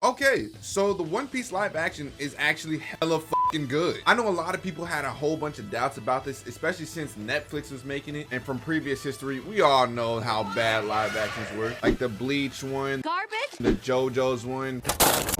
Okay, so the One Piece live action is actually hella fucking good. I know a lot of people had a whole bunch of doubts about this, especially since Netflix was making it, and from previous history, we all know how bad live actions were. Like the Bleach one, Garbage? the JoJo's one.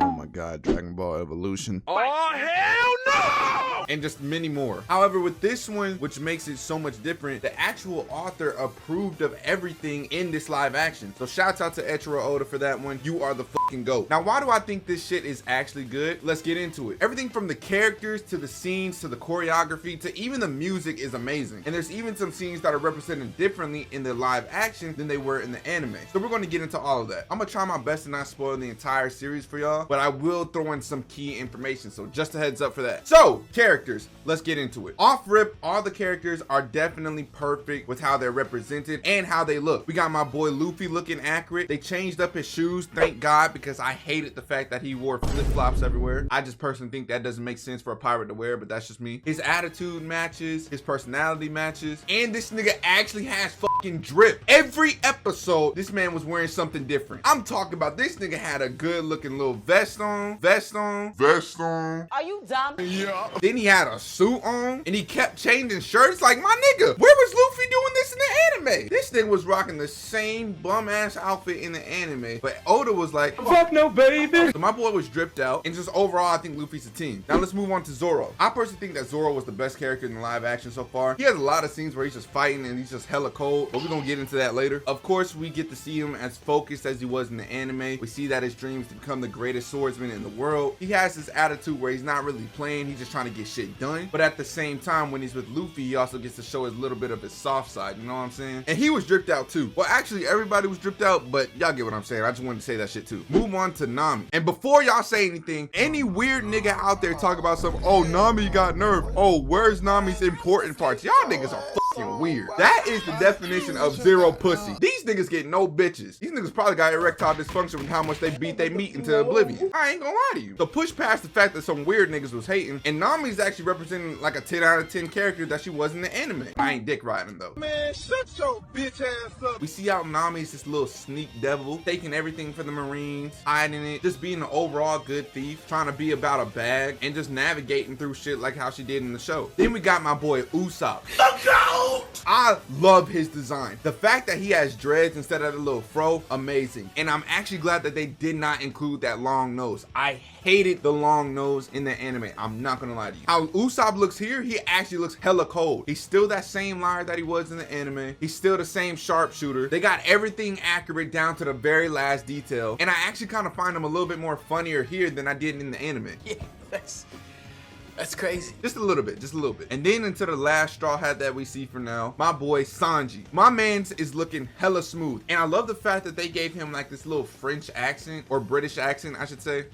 Oh my god, Dragon Ball Evolution. Oh, hell no! And just many more. However, with this one, which makes it so much different, the actual author approved of everything in this live action. So shouts out to Eiichiro Oda for that one. You are the fucking GOAT. Now, why do I think this shit is actually good? Let's get into it. Everything from the characters to the scenes to the choreography to even the music is amazing. And there's even some scenes that are represented differently in the live action than they were in the anime. So we're going to get into all of that. I'm gonna try my best to not spoil the entire series for y'all, but I will throw in some key information. So just a heads up for that. So characters, let's get into it. Off rip, all the characters are definitely perfect with how they're represented and how they look. We got my boy Luffy looking accurate. They changed up his shoes, thank God, because I hated the fact that he wore flip-flops everywhere. I just personally think that doesn't make sense for a pirate to wear, but that's just me. His attitude matches, his personality matches, and this nigga actually has fucking drip. Every episode, this man was wearing something different. I'm talking about this nigga had a good looking little vest on. Are you dumb? Yeah. Then he had a suit on, and he kept changing shirts. Like, my nigga, where was Luffy doing this in the anime? This nigga was rocking the same bum ass outfit in the anime, but Oda was like, Fuck no, baby. so my boy was dripped out, and just overall, I think Luffy's a team. Now let's move on to Zoro. I personally think that Zoro was the best character in the live action so far. He has a lot of scenes where he's just fighting and he's just hella cold, but we're gonna get into that later. Of course, we get to see him as focused as he was in the anime. We see that his dreams to become the greatest swordsman in the world. He has this attitude where he's not really playing, he's just trying to get shit done. But at the same time, when he's with Luffy, he also gets to show his little bit of his soft side, you know what I'm saying? And he was dripped out too. Well, actually, everybody was dripped out, but y'all get what I'm saying. I just wanted to say that shit too. Move on to Nami. And before y'all say anything, any weird nigga out there talk about some, oh, Nami got nerfed. Oh, where's Nami's important parts? Y'all niggas are fucking weird. That is the definition of zero pussy. These niggas get no bitches. These niggas probably got erectile dysfunction with how much they beat they meat into oblivion. I ain't gonna lie to you. So push past the fact that some weird niggas was hating, and Nami's actually representing like a 10 out of 10 character that she was in the anime. I ain't dick riding though. Man, shut your bitch ass up. We see how Nami's this little sneak devil, taking everything for the Marines, hiding it, just being an overall good thief, trying to be about a bag, and just navigating through shit like how she did in the show. Then we got my boy Usopp. I love his design. The fact that he has dreads instead of the little fro, amazing. And I'm actually glad that they did not include that long nose. I hated the long nose in the anime. I'm not gonna lie to you. How Usopp looks here, he actually looks hella cold. He's still that same liar that he was in the anime. He's still the same sharpshooter. They got everything accurate down to the very last detail. And I actually kind of find him a little bit more funnier here than I did in the anime. Yeah, that's crazy. Just a little bit, just a little bit. And then into the last straw hat that we see for now, my boy Sanji. My man's is looking hella smooth. And I love the fact that they gave him like this little French accent, or British accent, I should say.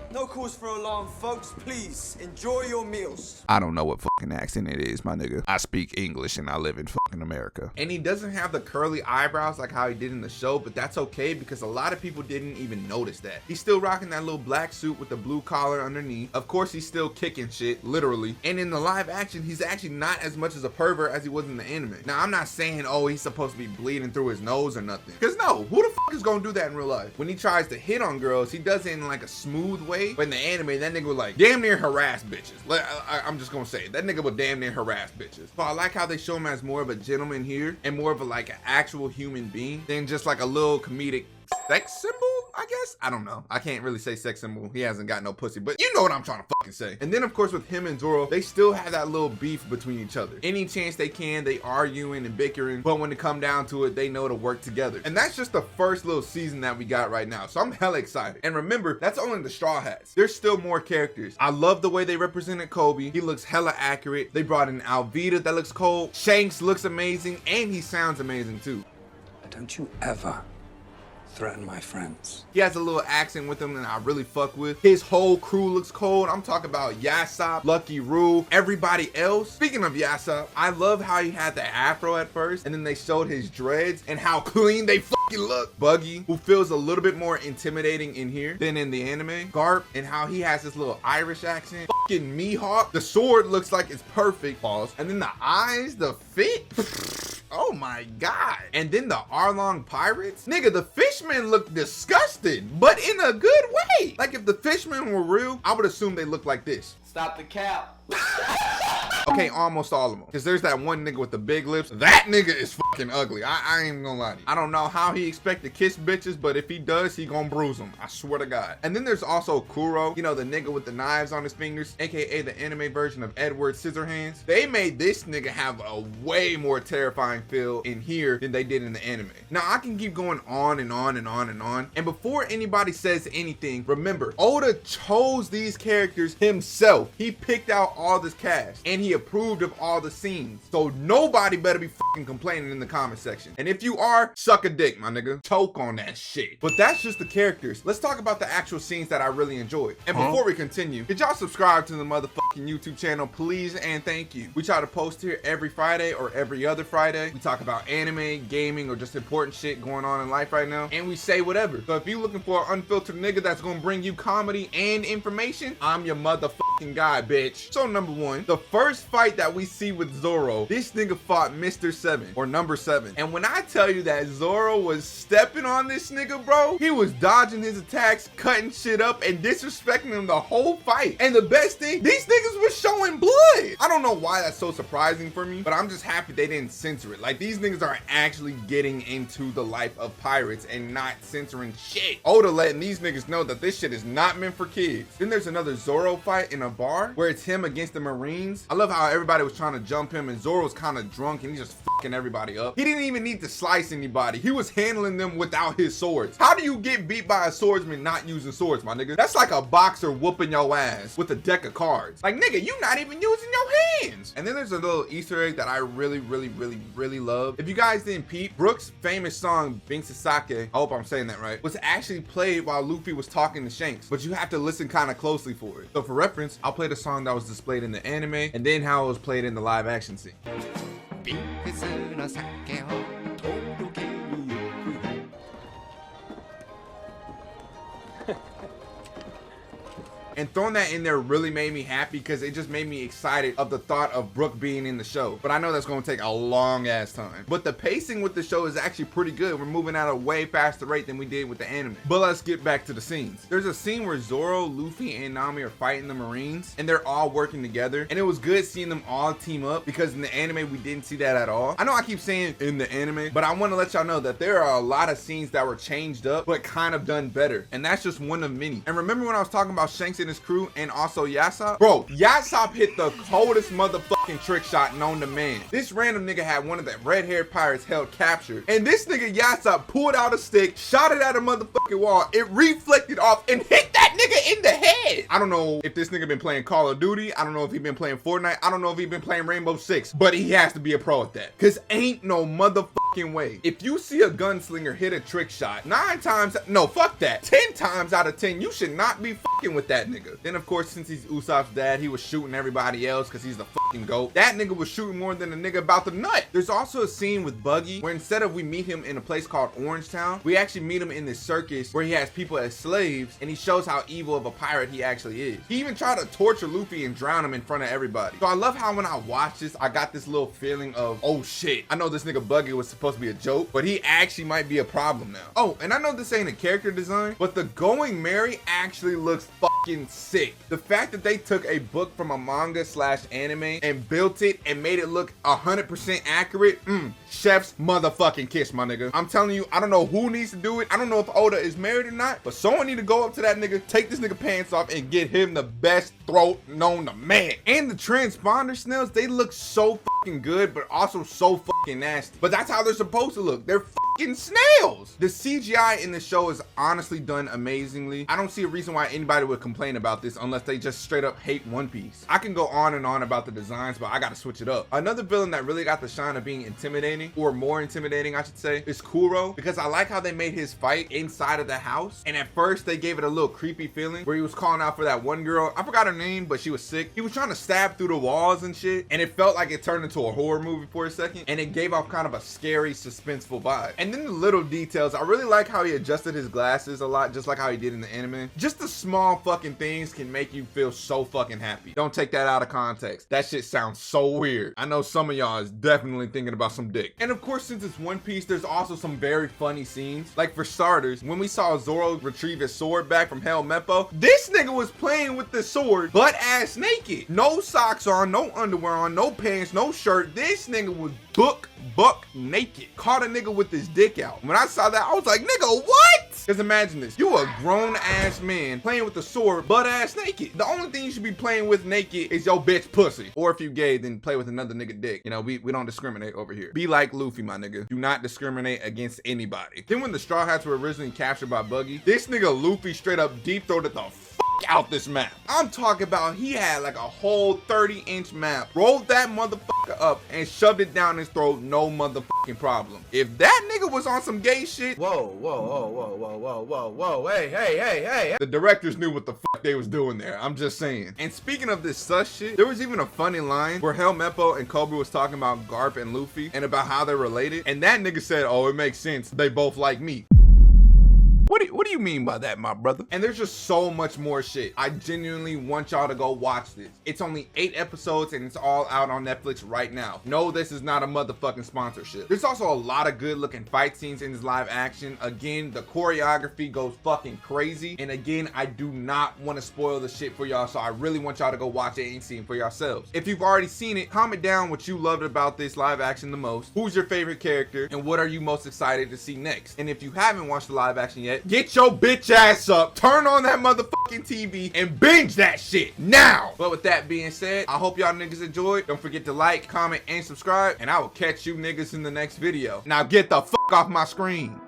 No cause for alarm, folks. Please enjoy your meals. I don't know what fucking accent it is, my nigga. I speak English and I live in fucking America. And he doesn't have the curly eyebrows like how he did in the show, but that's okay because a lot of people didn't even notice that. He's still rocking that little black suit with the blue collar underneath. Of course, he's still kicking shit, literally. And in the live action, he's actually not as much as a pervert as he was in the anime. Now, I'm not saying, oh, he's supposed to be bleeding through his nose or nothing. Because no, who the fuck is gonna do that in real life? When he tries to hit on girls, he does it in like a smooth way. But in the anime, that nigga would like damn near harass bitches. Like, I'm just gonna say it. That nigga would damn near harass bitches. So I like how they show him as more of a gentleman here and more of a like an actual human being than just like a little comedic sex symbol, I guess. I don't know. I can't really say sex symbol. He hasn't got no pussy, but you know what I'm trying to fucking say. And then of course with him and Zoro, they still have that little beef between each other. Any chance they can, they arguing and bickering, but when it come down to it, they know to work together. And that's just the first little season that we got right now. So I'm hella excited. And remember, that's only the Straw Hats. There's still more characters. I love the way they represented Kobe. He looks hella accurate. They brought in Alvida that looks cold. Shanks looks amazing, and he sounds amazing too. Don't you ever threaten my friends. He has a little accent with him that I really fuck with. His whole crew looks cold. I'm talking about Yasopp, Lucky Roo, everybody else. Speaking of Yasopp, I love how he had the afro at first, and then they showed his dreads and how clean they fucking look. Buggy, who feels a little bit more intimidating in here than in the anime. Garp, and how he has this little Irish accent. Fucking Mihawk. The sword looks like it's perfect. Pause. And then the eyes, the fit. Oh my god. And then the Arlong pirates? Nigga, the fishmen look disgusting, but in a good way. Like if the fishmen were real, I would assume they look like this. Stop the cap. Okay, almost all of them. Because there's that one nigga with the big lips. That nigga is fucking ugly. I ain't even gonna lie to you. I don't know how he expect to kiss bitches, but if he does, he gonna bruise them. I swear to God. And then there's also Kuro, you know, the nigga with the knives on his fingers, aka the anime version of Edward Scissorhands. They made this nigga have a way more terrifying feel in here than they did in the anime. Now, I can keep going on and on and on and on. And before anybody says anything, remember, Oda chose these characters himself. He picked out all this cast and he approved of all the scenes. So nobody better be fucking complaining in the comment section. And if you are, suck a dick, my nigga. Choke on that shit. But that's just the characters. Let's talk about the actual scenes that I really enjoyed. And before we continue, could y'all subscribe to the motherfucking YouTube channel, please and thank you. We try to post here every Friday or every other Friday. We talk about anime, gaming, or just important shit going on in life right now. And we say whatever. So if you're looking for an unfiltered nigga that's gonna bring you comedy and information, I'm your motherfucking guy, bitch. So number one, the first fight that we see with Zoro, this nigga fought Mr. 7 or number 7. And when I tell you that Zoro was stepping on this nigga, bro, he was dodging his attacks, cutting shit up, and disrespecting him the whole fight. And the best thing, these niggas were showing blood. I don't know why that's so surprising for me, but I'm just happy they didn't censor it. Like, these niggas are actually getting into the life of pirates and not censoring shit. Oda letting these niggas know that this shit is not meant for kids. Then there's another Zoro fight in a bar where it's him against the Marines. I love how everybody was trying to jump him and Zoro's kind of drunk and he's just fucking everybody up. He didn't even need to slice anybody. He was handling them without his swords. How do you get beat by a swordsman not using swords, my nigga? That's like a boxer whooping your ass with a deck of cards. Like, nigga, you not even using your hands. And then there's a little Easter egg that I really love. If you guys didn't peep, Brooks' famous song, Bing Sasake, I hope I'm saying that right, was actually played while Luffy was talking to Shanks, but you have to listen kind of closely for it. So for reference, I'll play the song that was displayed in the anime and then how it was played in the live action scene. And throwing that in there really made me happy because it just made me excited of the thought of Brook being in the show. But I know that's going to take a long ass time. But the pacing with the show is actually pretty good. We're moving at a way faster rate than we did with the anime. But let's get back to the scenes. There's a scene where Zoro, Luffy, and Nami are fighting the Marines and they're all working together. And it was good seeing them all team up because in the anime we didn't see that at all. I know I keep saying in the anime, but I want to let y'all know that there are a lot of scenes that were changed up but kind of done better. And that's just one of many. And remember when I was talking about Shanks and his crew and also Yasopp? Bro, Yasopp hit the coldest motherfucking trick shot known to man. This random nigga had one of the red-haired pirates held captured, and this nigga Yasopp pulled out a stick, shot it at a motherfucking wall, it reflected off and hit that nigga in the head. I don't know if this nigga been playing Call of Duty, I don't know if he been playing Fortnite, I don't know if he been playing Rainbow Six, but he has to be a pro at that, cause ain't no motherfucking way. If you see a gunslinger hit a trick shot, 10 times out of 10, you should not be fucking with that nigga. Then of course, since he's Usopp's dad, he was shooting everybody else because he's the fucking GOAT. That nigga was shooting more than the nigga about the nut. There's also a scene with Buggy where instead of we meet him in a place called Orange Town, we actually meet him in this circus where he has people as slaves and he shows how evil of a pirate he actually is. He even tried to torture Luffy and drown him in front of everybody. So I love how when I watch this, I got this little feeling of, oh shit, I know this nigga Buggy was supposed to be a joke, but he actually might be a problem now. Oh, and I know this ain't a character design, but the Going Merry actually looks fucking sick. The fact that they took a book from a manga / anime and built it and made it look 100% accurate, chef's motherfucking kiss, my nigga. I'm telling you, I don't know who needs to do it. I don't know if Oda is married or not, but someone need to go up to that nigga, take this nigga pants off and get him the best throat known to man. And the transponder snails, they look so fucking good, but also so fucking nasty. But that's how they're supposed to look. They're fucking snails. The CGI in the show is honestly done amazingly. I don't see a reason why anybody would complain about this unless they just straight up hate One Piece. I can go on and on about the designs, but I gotta switch it up. Another villain that really got the shine of being intimidating, or more intimidating I should say, is Kuro, because I like how they made his fight inside of the house, and at first they gave it a little creepy feeling where he was calling out for that one girl, I forgot her name, but she was sick. He was trying to stab through the walls and shit, and it felt like it turned into a horror movie for a second, and it gave off kind of a scary, suspenseful vibe. And And then the little details, I really like how he adjusted his glasses a lot, just like how he did in the anime. Just the small fucking things can make you feel so fucking happy. Don't take that out of context. That shit sounds so weird. I know some of y'all is definitely thinking about some dick. And of course, since it's One Piece, there's also some very funny scenes. Like for starters, when we saw Zoro retrieve his sword back from Helmeppo, this nigga was playing with the sword butt ass naked. No socks on, no underwear on, no pants, no shirt. This nigga was buck naked. Caught a nigga with his dick out. When I saw that, I was like, nigga, what? Because imagine this. You a grown ass man playing with the sword butt ass naked. The only thing you should be playing with naked is your bitch pussy. Or if you gay, then play with another nigga dick. You know, we don't discriminate over here. Be like Luffy, my nigga. Do not discriminate against anybody. Then when the Straw Hats were originally captured by Buggy, this nigga Luffy straight up deep throated the out this map. I'm talking about he had like a whole 30-inch map, rolled that motherfucker up and shoved it down his throat, no motherfucking problem. If that nigga was on some gay shit, whoa, hey. The directors knew what the fuck they was doing there. I'm just saying. And speaking of this sus shit, there was even a funny line where Helmeppo and Kobe was talking about Garp and Luffy and about how they're related. And that nigga said, oh, it makes sense. They both like meat. What do you mean by that, my brother? And there's just so much more shit. I genuinely want y'all to go watch this. It's only 8 episodes and it's all out on Netflix right now. No, this is not a motherfucking sponsorship. There's also a lot of good looking fight scenes in this live action. Again, the choreography goes fucking crazy. And again, I do not want to spoil the shit for y'all, so I really want y'all to go watch it and see it for yourselves. If you've already seen it, comment down what you loved about this live action the most. Who's your favorite character? And what are you most excited to see next? And if you haven't watched the live action yet, get your bitch ass up, turn on that motherfucking TV and binge that shit now. But with that being said, I hope y'all niggas enjoyed. Don't forget to like, comment, and subscribe, and I will catch you niggas in the next video. Now get the fuck off my screen.